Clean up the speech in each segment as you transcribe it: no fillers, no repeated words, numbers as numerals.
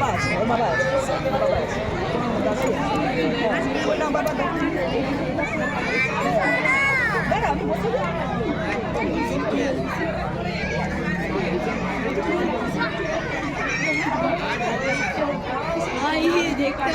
বাবা আছে, ওর বাবা আছে, ওর বাবা আছে। না বাবা দাঁড়া, আমি বসে দেখতে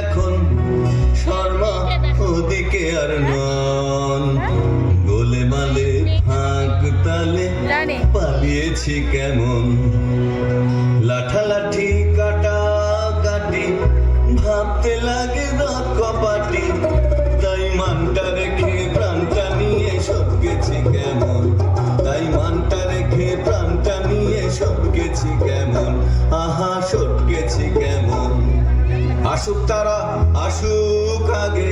এখন শর্মা ওদিকে আর নন, গোলে মালে ফাঁক তালে পালিয়েছি কেমন, লাঠালাঠি কাটা কাটি ভাবতে লাগে রাত কপাটি, তাই মানটা রেখে প্রাণটা নিয়ে সব গেছি কেমন, তাই মানটা রেখে প্রাণটা নিয়ে সব গেছি কেমন, আহা সব গেছি কেমন। আসুক তারা আসুক আগে,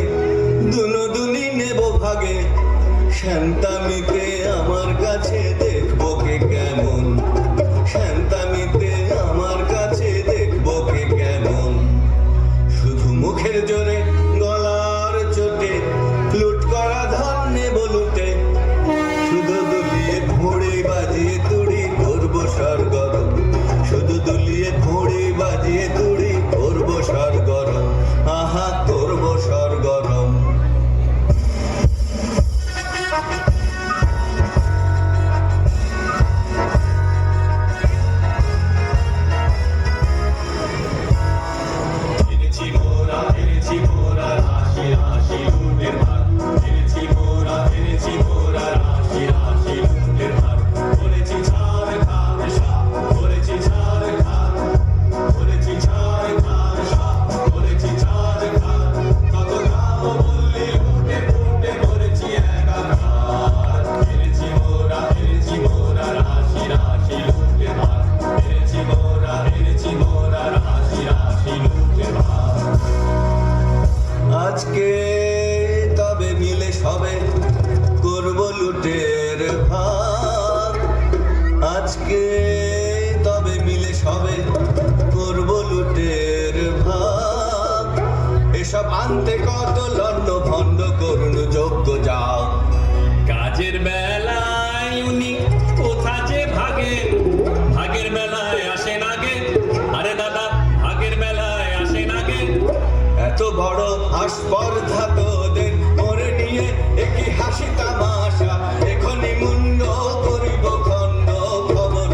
দুনুদুনি নেব ভাগে, শান্তামিতে আমার কাছে দেখবো কে কেমন, শান্তামিতে আমার কাছে দেখবো কে কেমন। শুধু মুখের জোরে গলার চোটে লুট করা ধন নেব লুটে, শুধু দুলিয়ে ঘুড়ে বাজিয়ে তুড়ি করবো সরগরম, শুধু দুলিয়ে ঘুড়ে বাজিয়ে তুড়ি করবো সরগরম, আহা করবো সরগরম। আজকে তবে মিলে সবে করবো লুটের ভাগ, আজকে তবে মিলে সবে করবো লুটের ভাগ, এসব আনতে কত লন্ড ভন্ড করুন যোগ্য যাও। কাজের বেলায় উনি কোথা যে ভাগেন, ভাগের বেলায় আসেন আগে, আরে দাদা ভাগের বেলায় আসেন আগে। এত বড় আস্পর্ধা তোদের ওরে নিয়ে একই হাসি তামাশা, এখনই মুন্ড করিব খন্ড খবর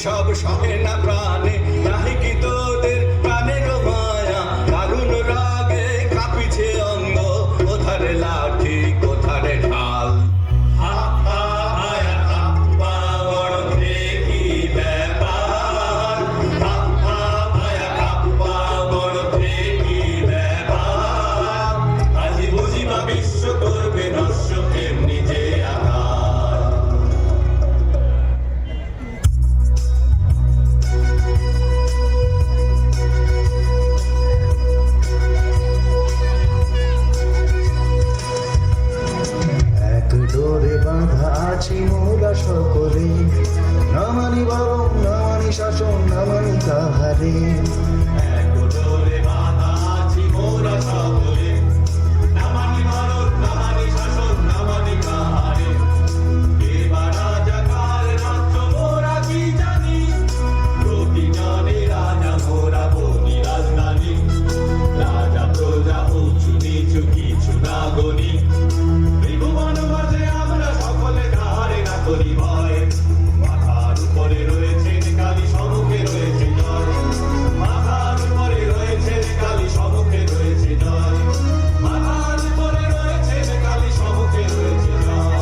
সব সহে না প্রাণে নাহি কি তোদের প্রাণের মায়া দারুণ রাগে কাঁপিছে অঙ্গ কোথারে লাঠি কোথারে ঢাল হাপ্পা আয়া হাপ্পা বড় দেখি ব্যাপার হাপ্পা আয়া হাপ্পা বড় দেখি ব্যাপার আজি বুঝিবা বিশ্ব করবে নস্য এমনি যে আকার এক ডোরে বাঁধা আছি মোরা সকলে, না মানি বরং না মানি শাসন না মানি কাহারে। এক ডোরে বাঁধা আছি মোরা সকলে, না মানি ভারত না মানি শাসন না মানি কাহারে। এবার রাজাকার রাজ্য মোরা কি জানি, প্রতিজনে রাজা মোরা বনি রাজধানী। রাজা প্রজা উঁচু নিচু কিছু না গণি, ত্রিভুবন মাঝে আমরা সকলে কাহারে না করি ভয়। মাথার উপরে রয়েছেন কালী সম্মুখে রয়েছে জয়, মাথার উপরে রয়েছেন কালী সম্মুখে রয়েছে জয়, মাথার উপরে রয়েছেন কালী সম্মুখে রয়েছে জয়।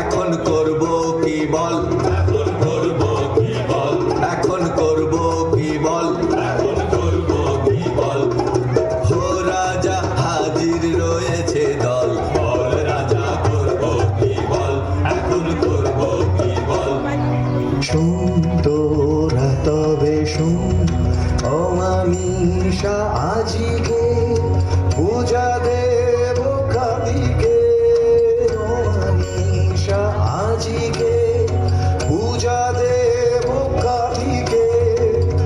এখন করব কি বল এখন করবো কি বল, এখন করব কি বল এখন করবো কি বল, হো রাজা হাজির রয়েছে দল বল রাজা করবো কি বল, এখন করবো কি বল। শুন তোরা তবে শুন, অমানিসা আজিকে পূজা দেব কালীকে। অমানিসা আজিকে পূজা দেব কালীকে,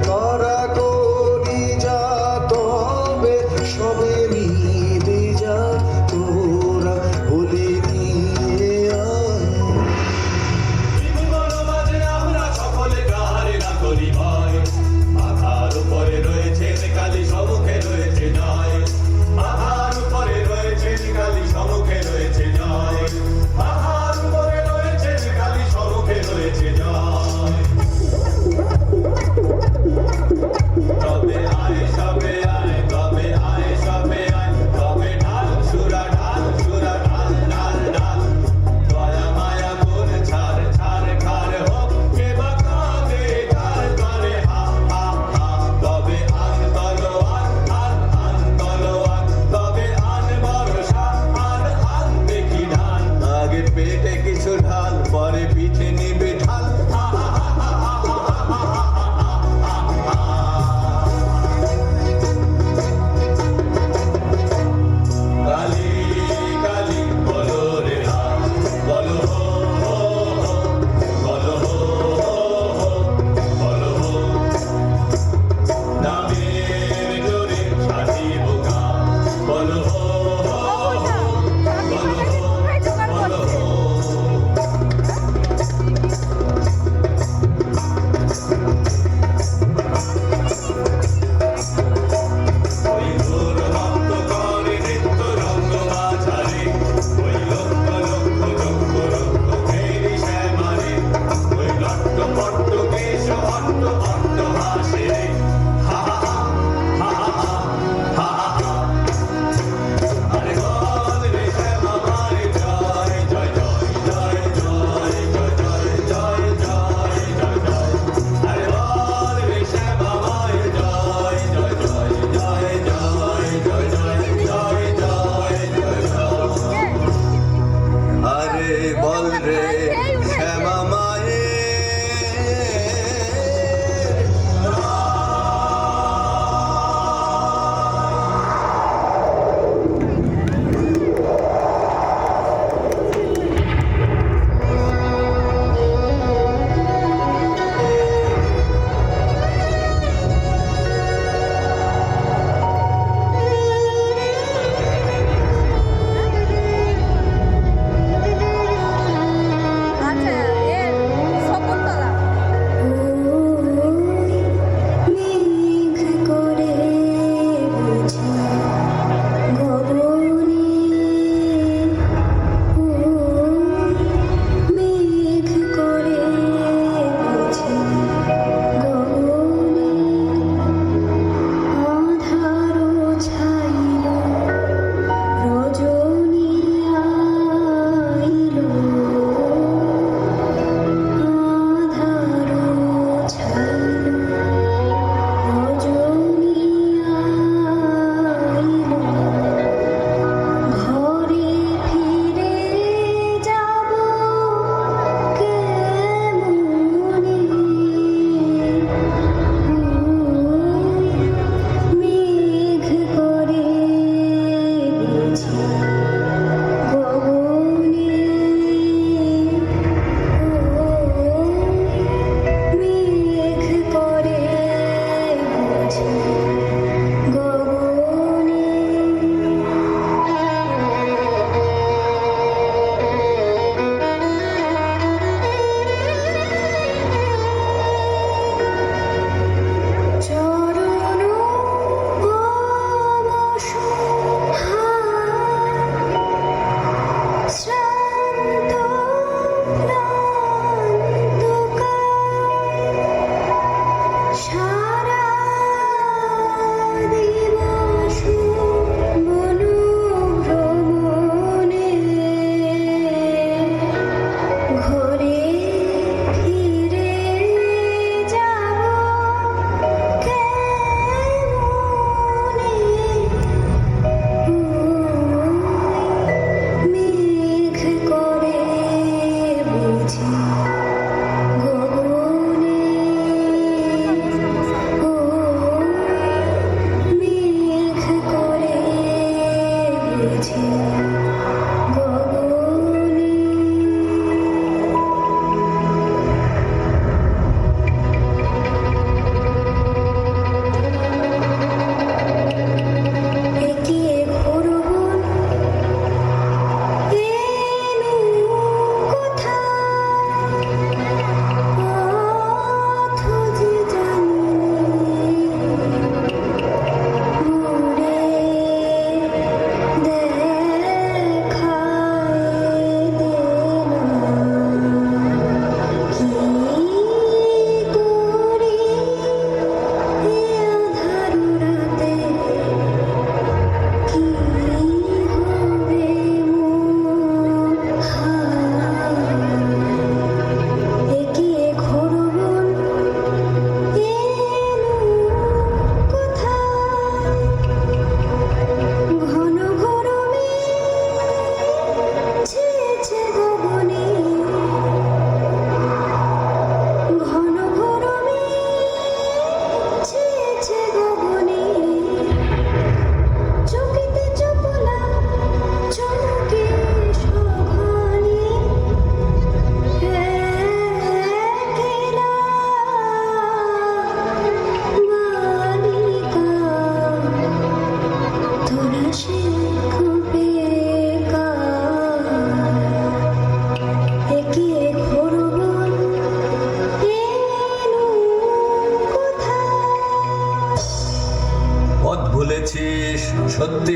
তারা করি যা তবে সবে মিলে যা তো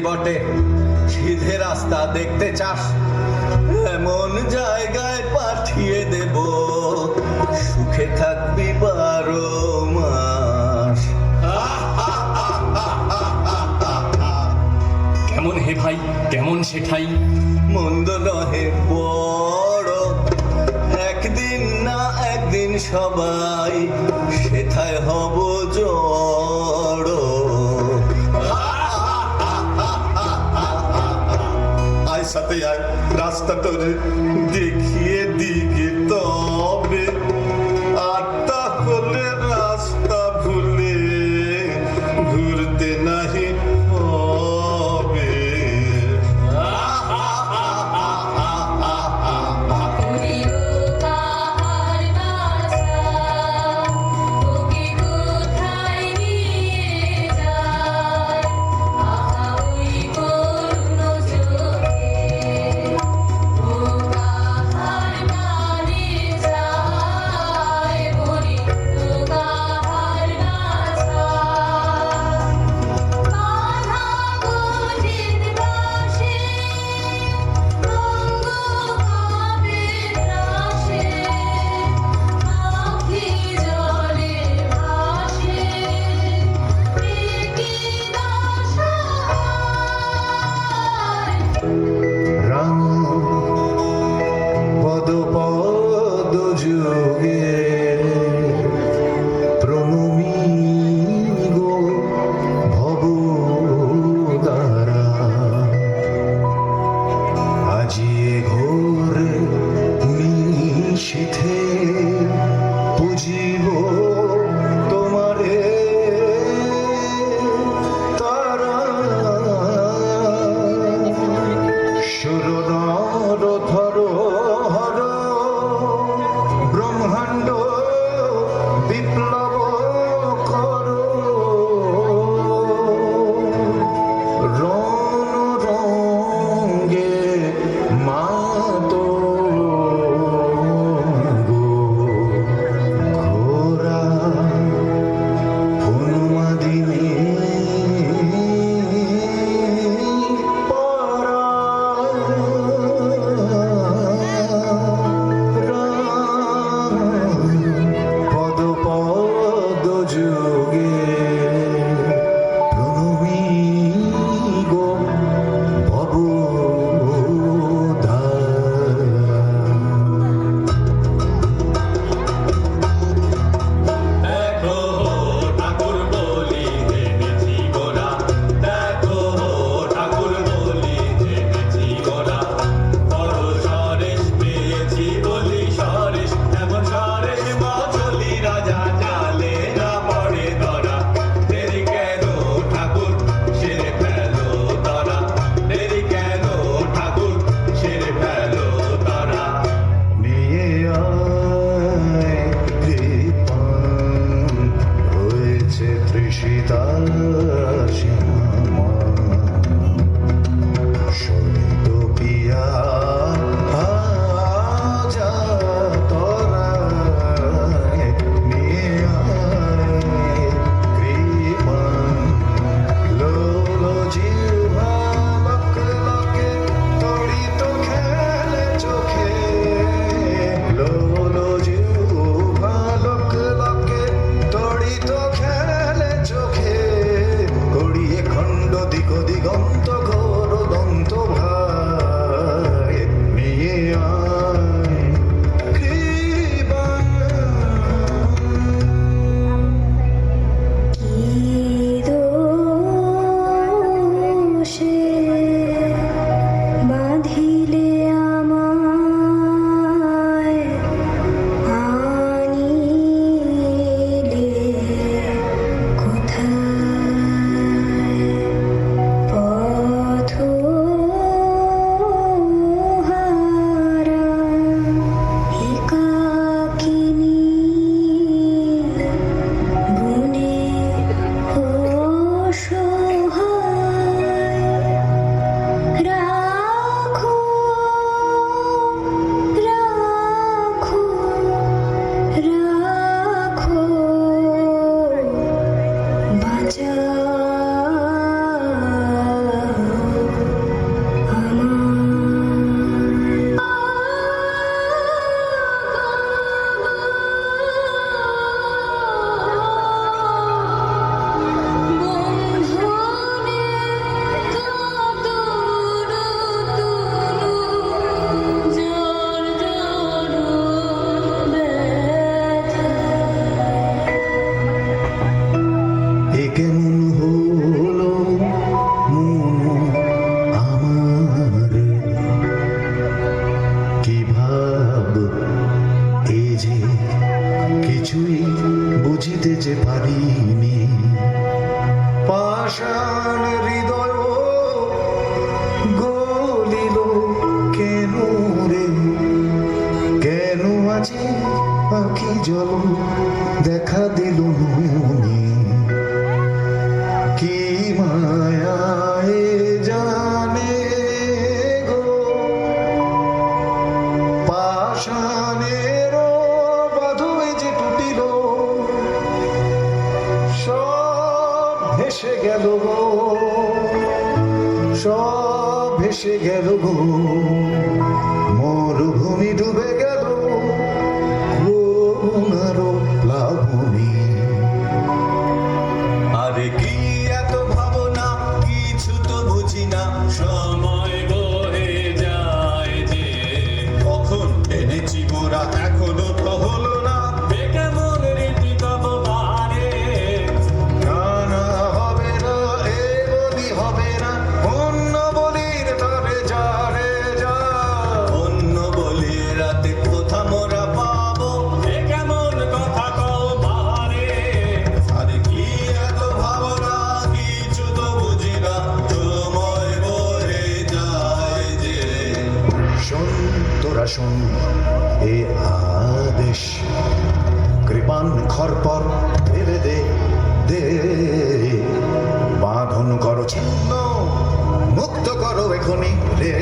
বটে সিধে রাস্তা দেখতে চাস এমন জায়গায় পাঠিয়ে দেব সুখে থাকবি 12 মাস। কেমন হে ভাই কেমন সেঠাই? মন্দ নহে বড় একদিন না একদিন সবাই সেথায় হব জড়। আয় সাথে আয় রাস্তা তোরে দেখিয়ে দিকে তবে আর তাহলে রাস্তা ভুলে ঘুরতে নাহি হবে। প্রিয় কাহার বাসা তোকে কোথায় নিয়ে যায় আহা ওই করুণ চোখে ও কাহার প্রাণে যায় বলি তো যে পারিনি পাষাণ হৃদয় গলিল কেন রে কেন আজি আঁখি জল দেখা দিল মনে কি মায়ায় জানে গো পাষাণের বাঁধুয়ে যে টুটিল সব ভেসে গেল গো সব ভেসে গেল গো মরুভূমি ডুবে গেল করুণারও প্লাবনী আরে কি এত ভাবনা কিছু তো বুঝি না সময় বয়ে যায় যে কখন এনেছি গোরা এখনো তো হলো না এ কেমন রীতি তব বারে না না হবে না এ বলি হবে না অন্য বলির তবে যা রে যা অন্য বলি রাতে কোথা মোরা পাবো এ কেমন কথা কও বারে আরে কি এত ভাবনা কিছু তো বুঝি না সময় বয়ে যায় যে শোন তোরা শোন এ আদেশ কৃপান খরপর ফেলে দে দে বাঁধন করো ছিন্ন মুক্ত করো এখনই রে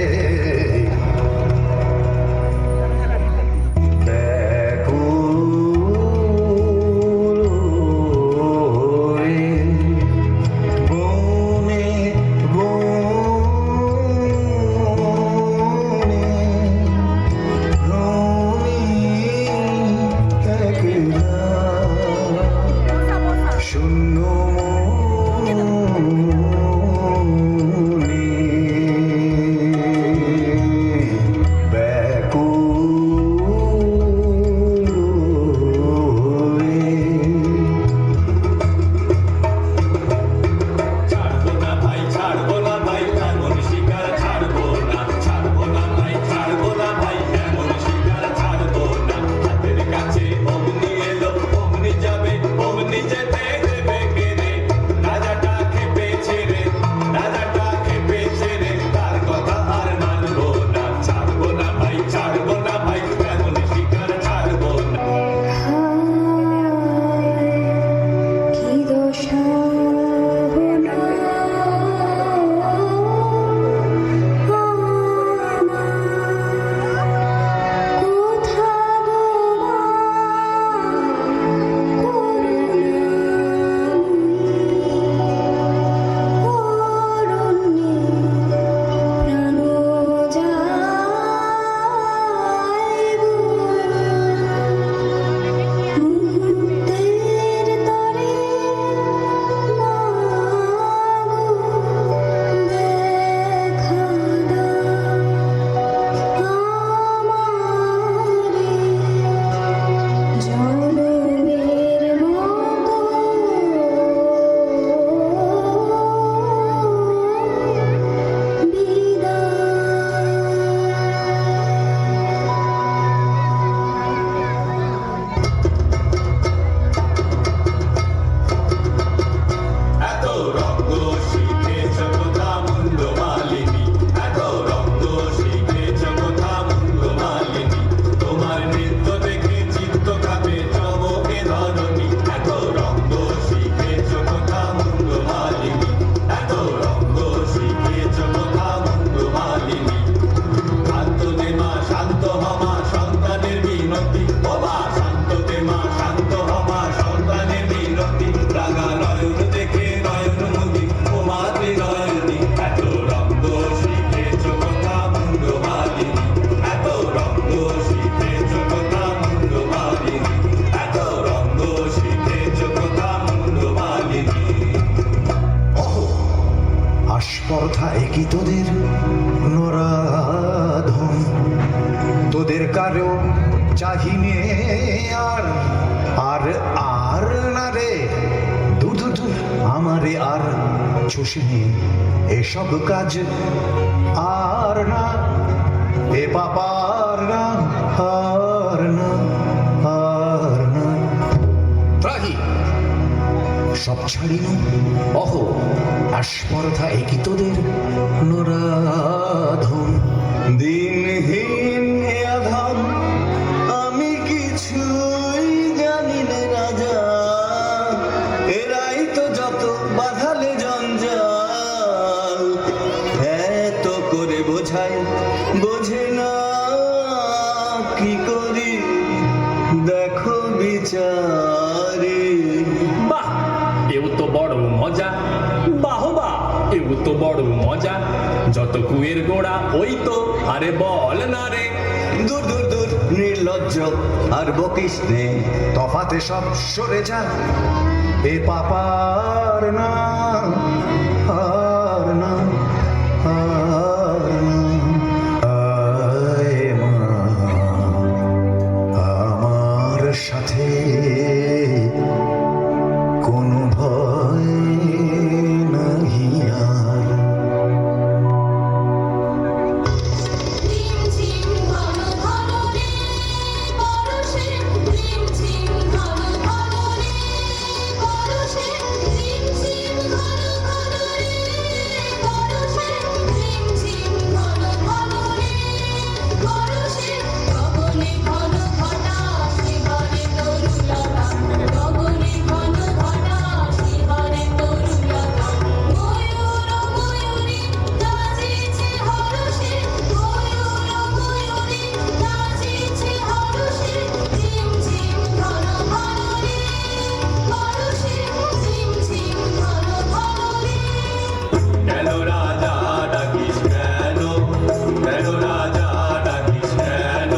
ব্যাকুল হয়ে বনে বনে রোনি একলা শূন্য মনে ব্যাকুল ছাড়বো না ভাই এমন শিকার ছাড়বো না ভাই ছাড়বো না ভাই এমন শিকার ছাড়বো না হাতের কাছে অমনি এলো অমনি যাবে অমনি যেতে দেবে কে রে রাজাটা খেপেছে রে তার কথা আর মানবো না ছাড়বো না ভাই এমন শিকার ছাড়বো না কি দশা এত রঙ্গ শিখেছ কোথা মুন্ড মালিনী এত রঙ্গ শিখেছ কোথা মুন্ড মালিনী তোমার নৃত্য দেখে চিত্ত কাঁপে চমকে ধরণী এত রঙ্গ শিখেছ কোথা মুন্ড মালিনী এত রঙ্গ শিখেছ কোথা মুন্ড মালিনী শান্ত দে মা শান্ত হমা সন্তানের বিনতি ও মা শান্ত দে মা শান্ত হমা সন্তানের বিনতি রাগা নয়ন দেখে নয়ন মুদি ও মাতৃ নয়নী এত রঙ্গ শিখেছ কোথা মুন্ড মালিনী এত রঙ্গ শিখেছ কোথা মুন্ড মালিনী এত রঙ্গ শিখেছ কোথা মুন্ড মালিনী ওহো আস্পর্ধা একই তোদের নরাধন তোদের কারো চাহিনে আর আর আর না রে দূর দূর দূর আমারে আর চুষিনি এসব কাজ আর না এ পাপার না আর না আর না ত্রাহি সব ছাড়িনু অহ আস্পর্ধা একই তোদের নরাধন। দিনহীন এ আধাম আমি কিছুই জানি না রাজা, এরাই তো যত বাধালে জঞ্জাল। এত করে বোঝাই বোঝে না, কি করি দেখো বিচারে। বাহ, এও তো বড় মজা, বাহবা এও তো বড় মজা। যত কুয়ের গোড়া ওই তো, আরে বল না রে। দূর দূর দূর নির্লজ্জ আর বকিস নে, তফাতে সব সরে যা, এ পাপার না আর না আর না। আয় মা আমার সাথে কোনো ভয় নাহি আর। ঝিম ঝিম ঘন ঘন রে বরষে, ঝিম ঝিম ঘন ঘন রে বরষে, ঝিম ঝিম ঘন ঘন রে বরষে, ঝিম ঝিম ঘন ঘন রে বরষে। গগনে ঘন ঘটা শিহরে তরুলতা, গগনে ঘন ঘটা শিহরে তরুলতা। ময়ূর ময়ূরী নাচিছে হরষে, ময়ূর ময়ূরী নাচিছে হরষে, ঝিম ঝিম ঘন ঘন রে বরষে, ঝিম ঝিম ঘন ঘন রে। কেন রাজা ডাকিস কেন, কেন রাজা ডাকিস কেন।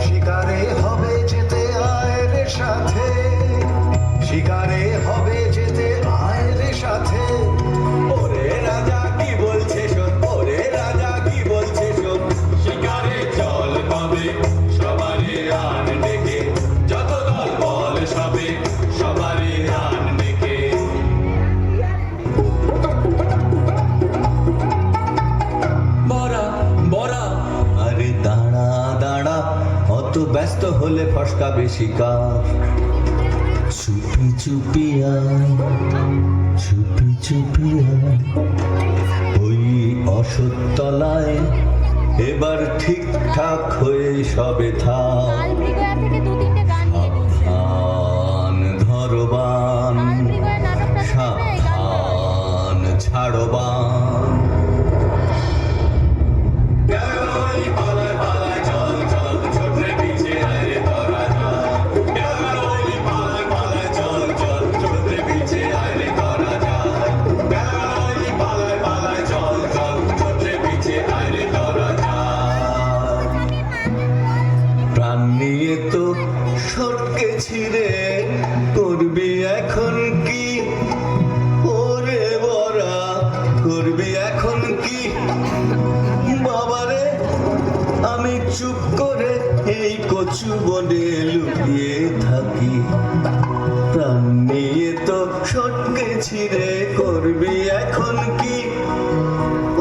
শিকারে হবে যেতে আয় রে সাথে, শিকারে হবে যেতে আয় রে সাথে। ওরে রাজা কি বলছে শোন, ওরে রাজা কি বলছে শোন। শিকারে চল কবে সবারে আন ডেকে, যত দল বল সবে সবারে আন ডেকে। বরা বরা আরে দাঁড়া দাঁড়া, অত ব্যস্ত হলে ফসকাবে শিকার। চুপি চুপি আয়, চুপি চুপি আয়, ওই অসতলায় এবার ঠিকঠাক হয়ে সবে থাক। কালমৃগয়া থেকে দু তিনটে গান নিয়ে নিচ্ছে। সাবধান ধরবান, কালমৃগয়া নাটকটা শুনবে এই গানটা? সাবধান ছাড়বান। পালায় পালায় চল চল, ছোটরে পিছে আয় তোরা যা। পালায় পালায় চল চল, ছোটরে পিছে আয় তোরা যা। পালায় পালায় চল চল, ছোটরে পিছে আয় তোরা যা। প্রাণ নিয়ে তো সটকেছি রে, করবি এখন কি? ওরে বরা করবি এখন কি? বাবারে আমি চুপ করে এই কচু বনে লুকিয়ে থাকি। প্রাণ নিয়ে তো সটকেছি রে, করবি এখন কি?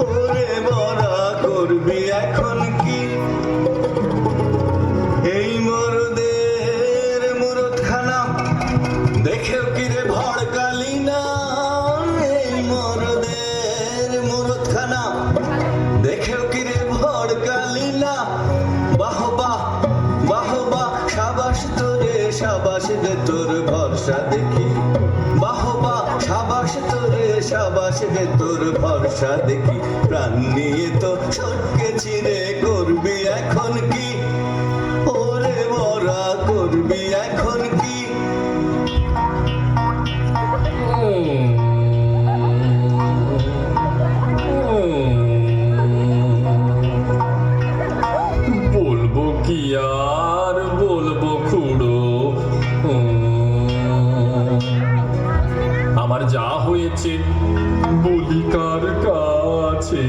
ওরে বরা করবি এখন কি? এই মরদের মুরতখানা দেখেও কি রে ভড়কালি না? এই মরদের মুরতখানা দেখেও কি রে ভড়কালি না? বাহ বাহ বাহ বাহ, সাবাস তোরে সাবাস রে, তোর ভরসা দেখি। বাহ বাহ সাবাস তোরে সাবাস রে, তোর ভরসা দেখি। প্রাণ নিয়ে তো সটকেছি রে, করবি এখন কি? ওরে বরা করবি এখন কি? বলবো কি আর বলবো খুড়ো, আমার যা হয়েছে বলি কার কাছে।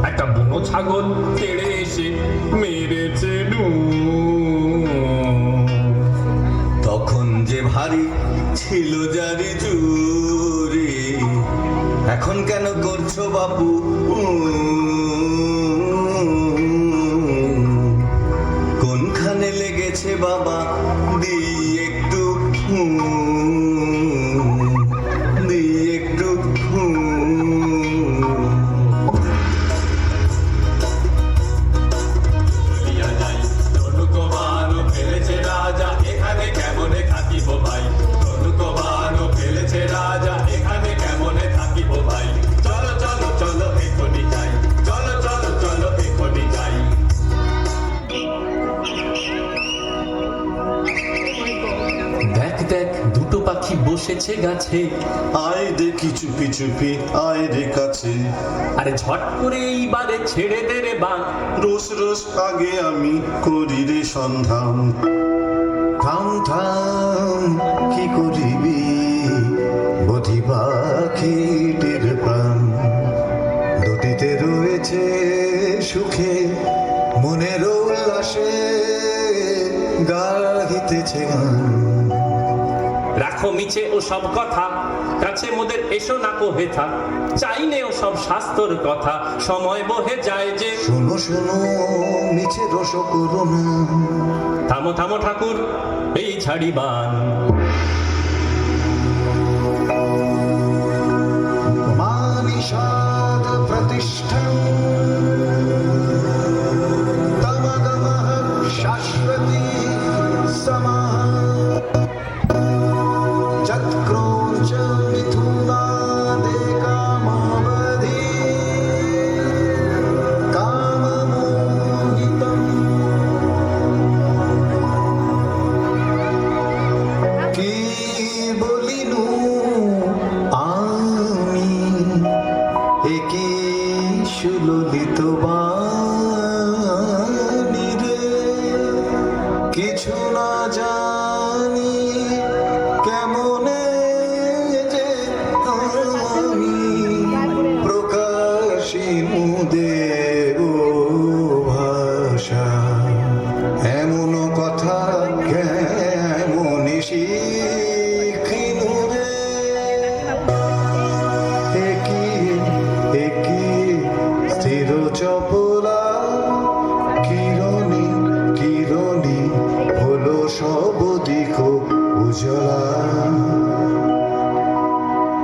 একটা বুনো ছাগল তেড়ে এসে মেরেছে ডু। তখন যে ভারী ছিল জারি জুরি, এখন কেন করছো বাপু? কোনখানে লেগেছে বাবা, দি একটু পাখি বসেছে গাছে, আয় দেখি চুপি চুপি আয় রে কাছে, আরে ঝট করে এইবারে ছেড়ে দে রে বান। রোজ রোজ আগে আমি করি রে সন্ধান। থাম থাম কি করিবি বধি পাখিটির প্রাণ, দুটিতে রয়েছে সুখে মনের উল্লাসে গাহিতেছে গান। রাখো মিছে ও সব কথা, কাছে মোদের এসো না কো হেথা, চাইনে ও সব শাস্তর কথা, সময় বহে যায় যে। শোনো শোনো মিছে রস করো না, থামো থামো ঠাকুর এই ছাড়িবান। মানিষাদ প্রতিষ্ঠান তমগমঃ শাশ্বতী সমা, যৎক্রৌঞ্চ মিথুনাদে কামাবধি কামমোহিতम्। কি বলিনু আমি একি সুললিত বাণী রে, কিছু না জানি কেমনে যে আমি প্রকাশী মুদের ভাষা, এমন কথা কেমন শিখিনু রে। একি স্থির চপলা কিরণী কিরণী হলো সব দিক উজলা,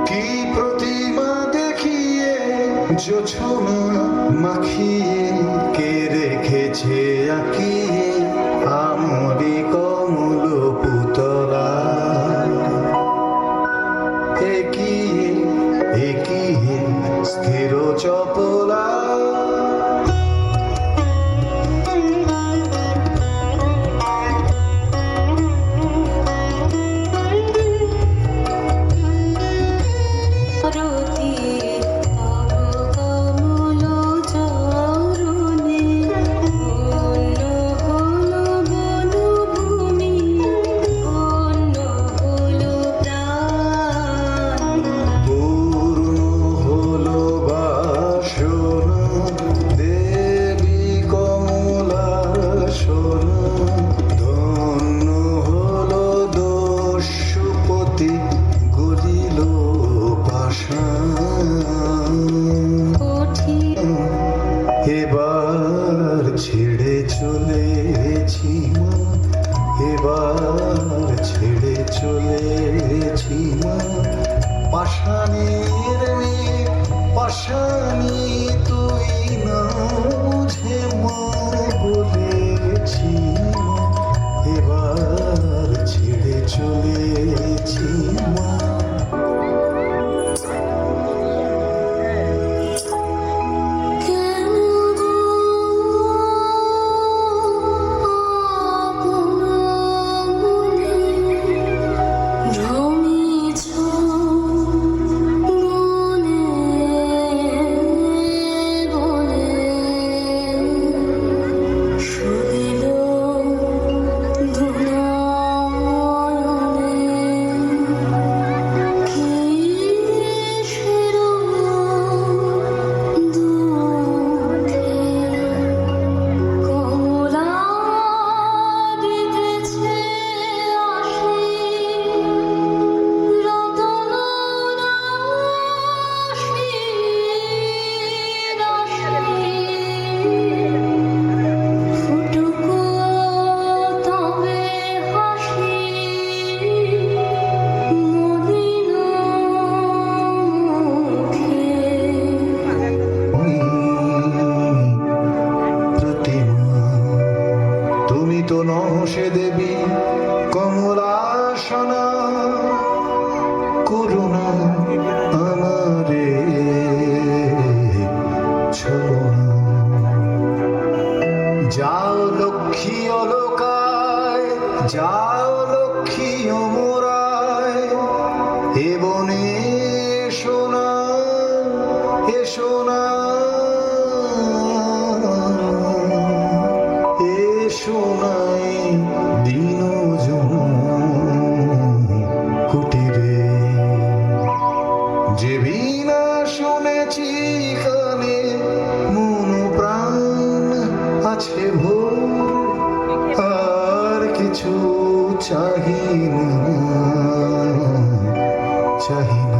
কি প্রতিমা দেখিয়ে জোছনা মাখিয়ে কে রেখেছে আঁকিয়ে আমরি কমল পুতলা। একি স্থির চপলা। রতি তব কমল চরণে, অন্য হলো বনভূমি, অন্য হলো প্রাণ। পূর্ণ হলো বাসনা দেবী কমলাসন, ধন্য হলো দস্যুপতি গলিল পাষাণ। কঠিন এবার ছেড়ে চলেছি মা, এবার ছেড়ে চলেছি মা, পাষাণের মেয়ে পাষাণী তুই না বুঝে মা বলেছি মা, এবার ছেড়ে চলেছি মা। কেন গো আপন মনে ভ্রমিছ বনে বনে, শুইল ধুনয়নে কিসের দুঃখে কমলা দিতেছে আশি, রতন রাশি ফুটুক তবে হাসি, মলিন মুখে। প্রতিমা তুমি তো নহে দেবী কমলাসনা, করুণা আমারে ছলনা। যাও লক্ষ্মী অলোকায়, যাও লক্ষ্মী অমরায়, শোনাই দিন কুটিরে, যে বিনা শুনেছি কানে মন প্রাণ আছে ভোর, আর কিছু চাহি না, চাহি না।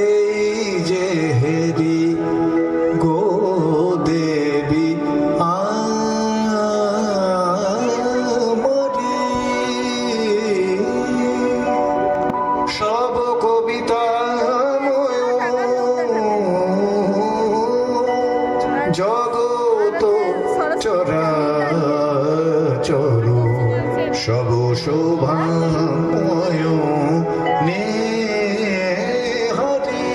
এই যে হেরি গো দেবী আমারি, সব কবিতা জগত চরাচর সব শোভাময় নে হরি,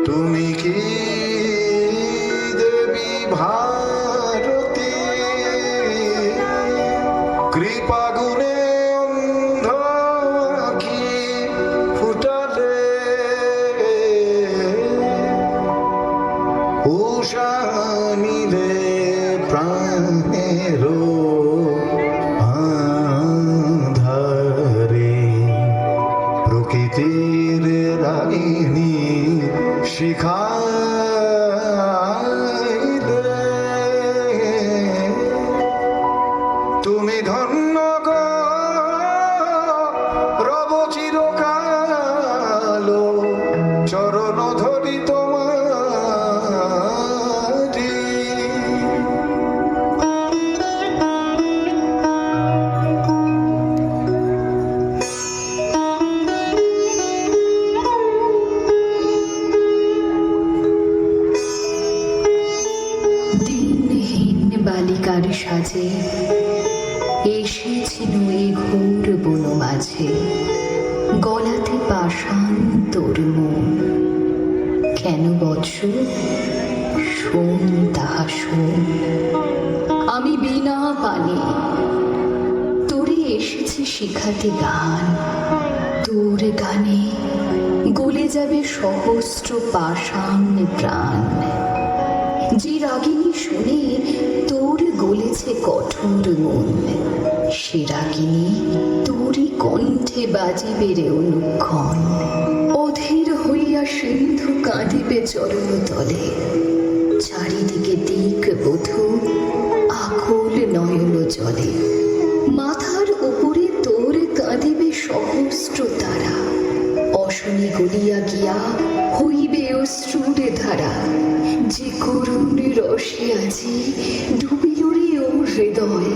তুমি কি দেবী ভারতী, কৃপা গুণে অন্ধ আঁখি ফুটালে, উষা নিলে প্রাণের আধারে, প্রকৃতির রাগিনী শিখাইলে, তুমি ধন্য গো রব চিরকাল, চরণ ধরি তোমারি। দিনহীন বালিকার সাজে এসেছিল এই ঘোর বন মাঝে, গলাতে পাষাণ তোর মন, কেন বৎস শোন তাহা শোন, আমি বিনা পানে তোরে এসেছি শিখাতে গান, তোর গানে গলে যাবে সহস্র পাষাণ প্রাণ, যে রাগিনী শুনে তোর গলেছে কঠোর মন, সে রাগিনী তোরই কণ্ঠে বাজিবে রে অনুক্ষণ, অধীর হইয়া সিন্ধু কাঁদিবে চরণ তলে, চারিদিকে দিক বধূ আকুল নয়ন জলে, মাথার উপরে তোর কাঁদিবে সহস্র তারা, অশনি গলিয়া গিয়া হইবে অশ্রুর ধারা, যে করুণ রসে আজি ডুবিল রে ও হৃদয়,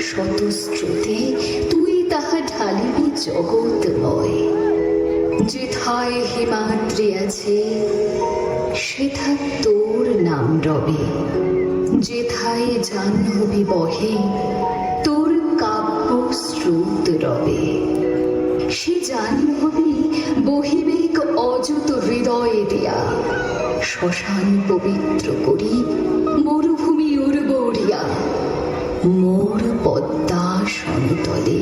শতস্রোতে তুই তাহা ঢালিবি জগৎময়, যেথায় হিমাদ্রি আছে সেথা তোর নাম রবে, যেথায় জাহ্নবী বহে তোর কাব্য স্রোত রবে, সে জাহ্নবী বহিবে অযুত হৃদয়ে দিয়া, শ্মশান পবিত্র করি মরুভূমি উর্বরিয়া, মোর পদ্মা সমতলে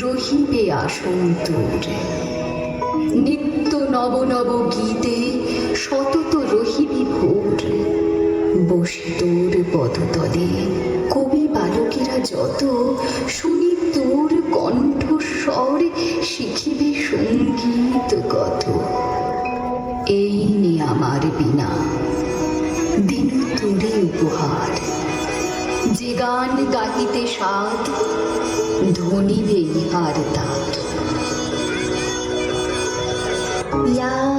রহিবে আসন তোর, নিত্য নব নব গীতে সতত রহিবি ভোর, বসে তোর পদতলে কবি বালকেরা যত, শুনি তোর কণ্ঠস্বর শিখিবে সঙ্গীত কত, এই নে আমার বিনা দিন তোরে উপহার, যে গান গাহিতে সাধ ধনিবে ইহার তার। या